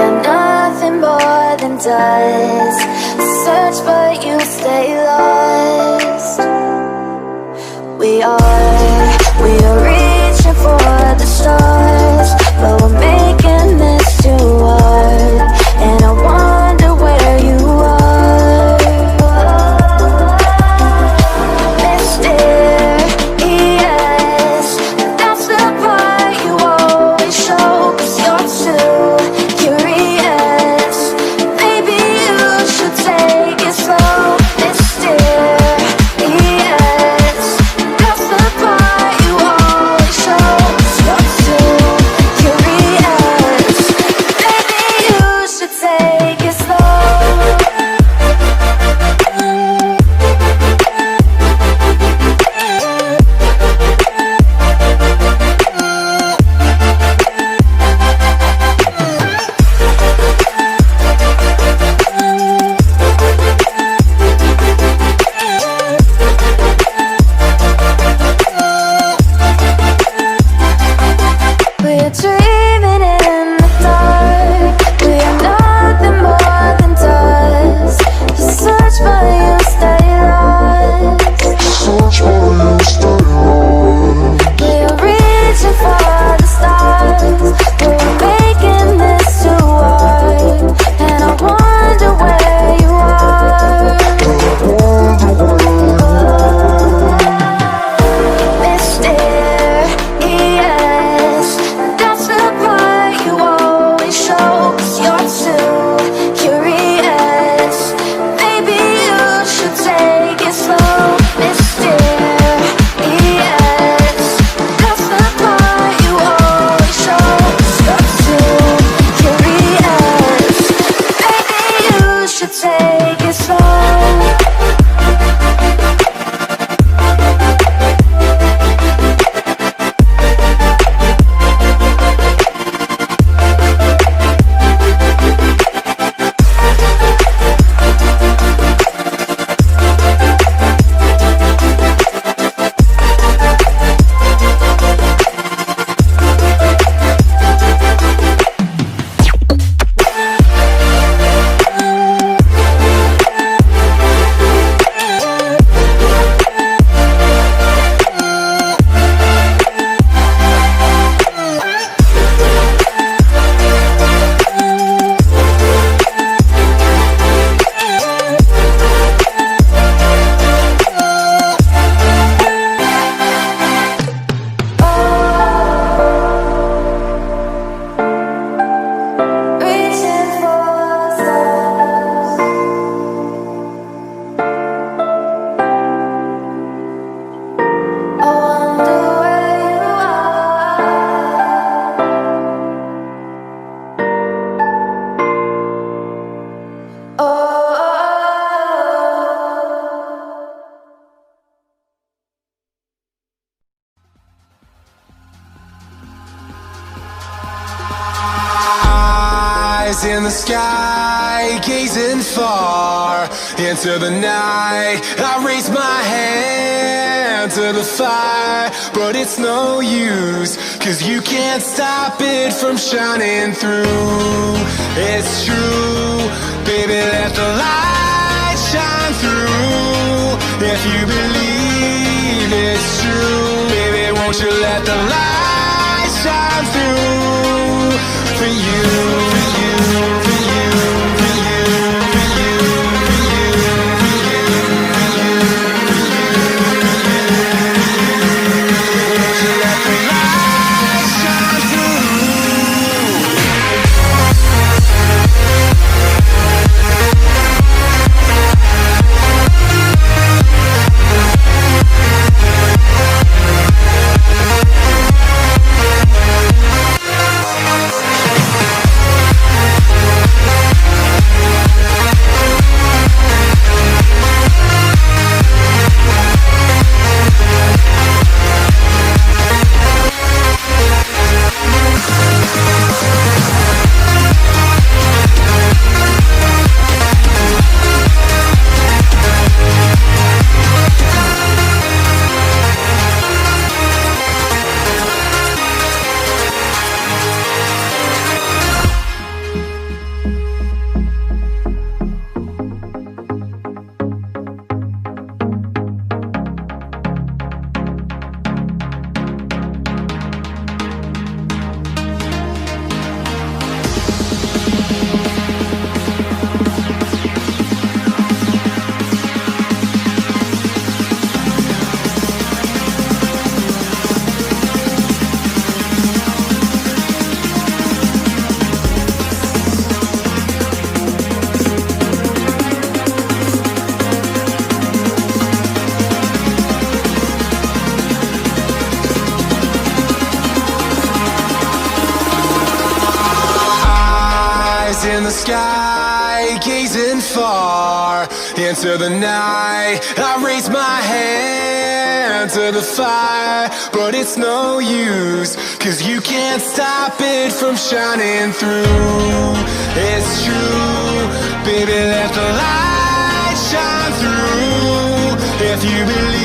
are nothing more than dust. Search but you stay lost. We are reaching for the stars, but we're making this too hard. And I wonder where you are. Mysterious, that's the part you always show. 'Cause you're too curious. Maybe you should take it slow. Mysterious, that's the part you always show. 'Cause you're too curious. Maybe you should take it slow. We're dreaming in the dark. We are nothing more than dust. You search but you stay lost. We are reaching for the stars, but we're making this too hard. And I wonder where you are. Mysterious, that's the part you always show. 'Cause you're too curious. Maybe you should take it slow. Mysterious, that's the part you always show. 'Cause you're too curious. Maybe you should take it slow. Reaching for stars. I wonder where you are. Oh. Eyes in the sky, gazing far into the night. I raise my hand to the fire, but it's no use, 'cause you can't stop it from shining through. It's true, baby, let the light shine through. If you believe it's true, baby, won't you let the light shine through for you, for you, for you, for you, for you, for you, for you, for you, won't you let the light shine through? eyes in the sky, gazing far into the night. I raise my hand to the fire, but it's no use, 'cause you can't stop it from shining through. It's true, baby, let the light shine through. If you believe